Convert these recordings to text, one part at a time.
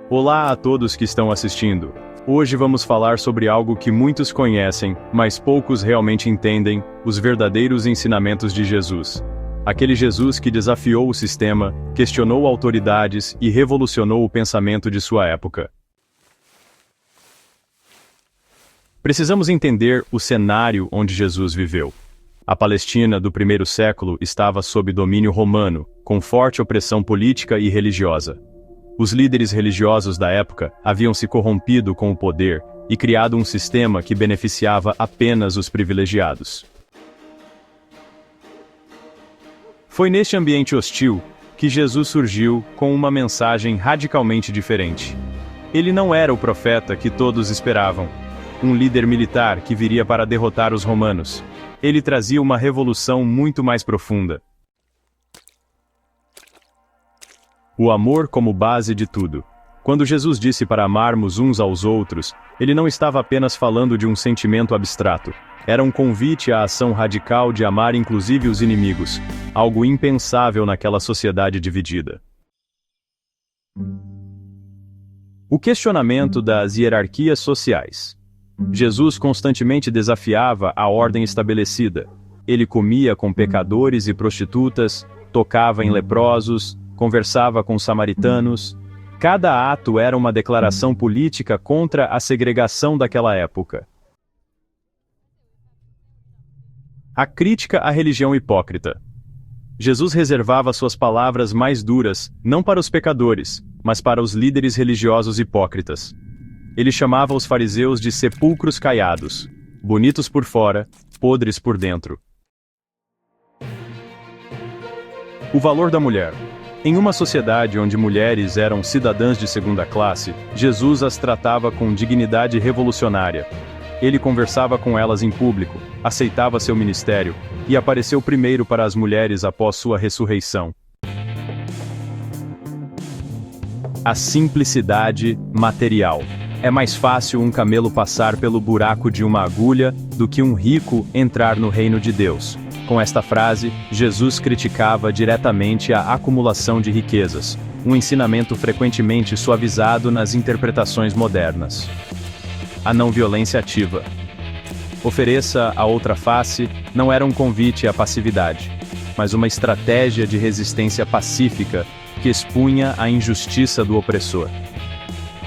Olá a todos que estão assistindo. Hoje vamos falar sobre algo que muitos conhecem, mas poucos realmente entendem: os verdadeiros ensinamentos de Jesus. Aquele Jesus que desafiou o sistema, questionou autoridades e revolucionou o pensamento de sua época. Precisamos entender o cenário onde Jesus viveu. A Palestina do primeiro século estava sob domínio romano, com forte opressão política e religiosa. Os líderes religiosos da época haviam se corrompido com o poder e criado um sistema que beneficiava apenas os privilegiados. Foi neste ambiente hostil que Jesus surgiu com uma mensagem radicalmente diferente. Ele não era o profeta que todos esperavam, um líder militar que viria para derrotar os romanos. Ele trazia uma revolução muito mais profunda. O amor como base de tudo. Quando Jesus disse para amarmos uns aos outros, ele não estava apenas falando de um sentimento abstrato. Era um convite à ação radical de amar inclusive os inimigos, algo impensável naquela sociedade dividida. O questionamento das hierarquias sociais. Jesus constantemente desafiava a ordem estabelecida. Ele comia com pecadores e prostitutas, tocava em leprosos, conversava com samaritanos. Cada ato era uma declaração política contra a segregação daquela época. A crítica à religião hipócrita. Jesus reservava suas palavras mais duras, não para os pecadores, mas para os líderes religiosos hipócritas. Ele chamava os fariseus de sepulcros caiados, bonitos por fora, podres por dentro. O valor da mulher. Em uma sociedade onde mulheres eram cidadãs de segunda classe, Jesus as tratava com dignidade revolucionária. Ele conversava com elas em público, aceitava seu ministério, e apareceu primeiro para as mulheres após sua ressurreição. A simplicidade material. É mais fácil um camelo passar pelo buraco de uma agulha do que um rico entrar no reino de Deus. Com esta frase, Jesus criticava diretamente a acumulação de riquezas, um ensinamento frequentemente suavizado nas interpretações modernas. A não violência ativa. Ofereça a outra face não era um convite à passividade, mas uma estratégia de resistência pacífica que expunha a injustiça do opressor.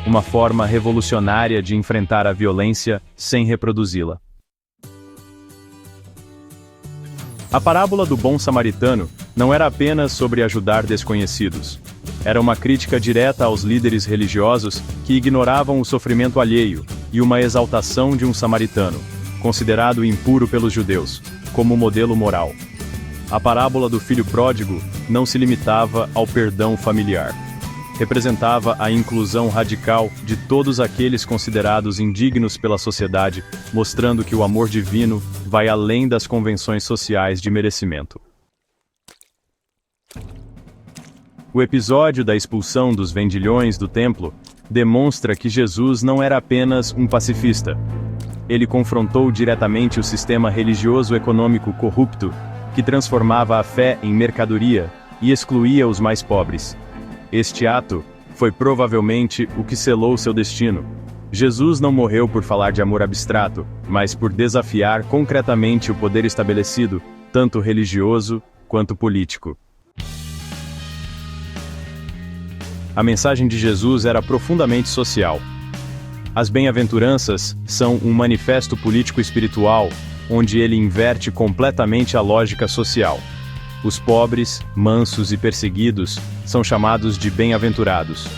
Uma forma revolucionária de enfrentar a violência sem reproduzi-la. A parábola do bom samaritano não era apenas sobre ajudar desconhecidos. Era uma crítica direta aos líderes religiosos que ignoravam o sofrimento alheio e uma exaltação de um samaritano, considerado impuro pelos judeus, como modelo moral. A parábola do filho pródigo não se limitava ao perdão familiar. Representava a inclusão radical de todos aqueles considerados indignos pela sociedade, mostrando que o amor divino vai além das convenções sociais de merecimento. O episódio da expulsão dos vendilhões do templo demonstra que Jesus não era apenas um pacifista. Ele confrontou diretamente o sistema religioso-econômico corrupto, que transformava a fé em mercadoria e excluía os mais pobres. Este ato foi provavelmente o que selou seu destino. Jesus não morreu por falar de amor abstrato, mas por desafiar concretamente o poder estabelecido, tanto religioso quanto político. A mensagem de Jesus era profundamente social. As bem-aventuranças são um manifesto político-espiritual, onde ele inverte completamente a lógica social. Os pobres, mansos e perseguidos são chamados de bem-aventurados.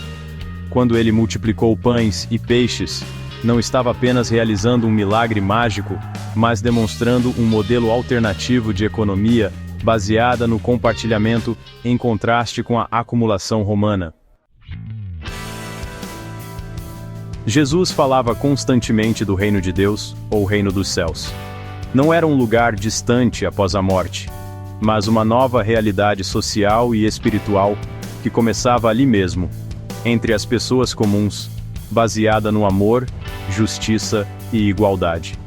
Quando ele multiplicou pães e peixes, não estava apenas realizando um milagre mágico, mas demonstrando um modelo alternativo de economia baseada no compartilhamento em contraste com a acumulação romana. Jesus falava constantemente do reino de Deus, ou reino dos céus. Não era um lugar distante após a morte, mas uma nova realidade social e espiritual que começava ali mesmo, entre as pessoas comuns, baseada no amor, justiça e igualdade.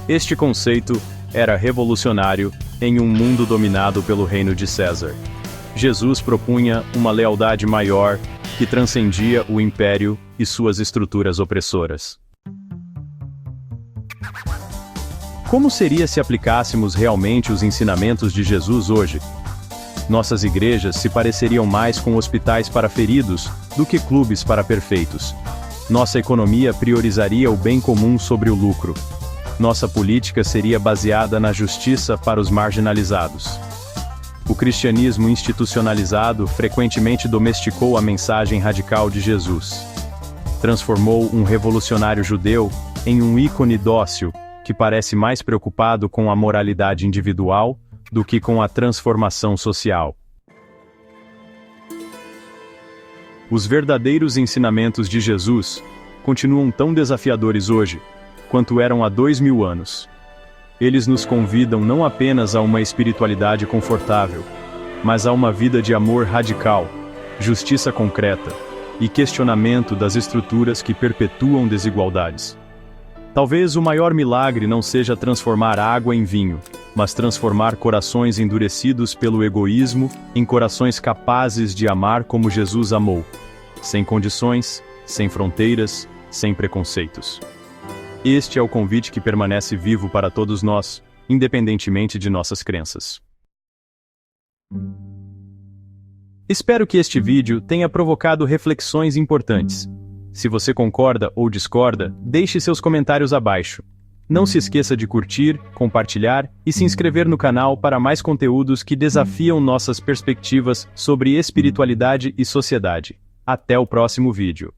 Este conceito era revolucionário em um mundo dominado pelo reino de César. Jesus propunha uma lealdade maior que transcendia o império e suas estruturas opressoras. Como seria se aplicássemos realmente os ensinamentos de Jesus hoje? Nossas igrejas se pareceriam mais com hospitais para feridos do que clubes para perfeitos. Nossa economia priorizaria o bem comum sobre o lucro. Nossa política seria baseada na justiça para os marginalizados. O cristianismo institucionalizado frequentemente domesticou a mensagem radical de Jesus. Transformou um revolucionário judeu em um ícone dócil que parece mais preocupado com a moralidade individual do que com a transformação social. Os verdadeiros ensinamentos de Jesus continuam tão desafiadores hoje quanto eram há 2000 anos. Eles nos convidam não apenas a uma espiritualidade confortável, mas a uma vida de amor radical, justiça concreta e questionamento das estruturas que perpetuam desigualdades. Talvez o maior milagre não seja transformar água em vinho, mas transformar corações endurecidos pelo egoísmo em corações capazes de amar como Jesus amou, sem condições, sem fronteiras, sem preconceitos. Este é o convite que permanece vivo para todos nós, independentemente de nossas crenças. Espero que este vídeo tenha provocado reflexões importantes. Se você concorda ou discorda, deixe seus comentários abaixo. Não se esqueça de curtir, compartilhar e se inscrever no canal para mais conteúdos que desafiam nossas perspectivas sobre espiritualidade e sociedade. Até o próximo vídeo.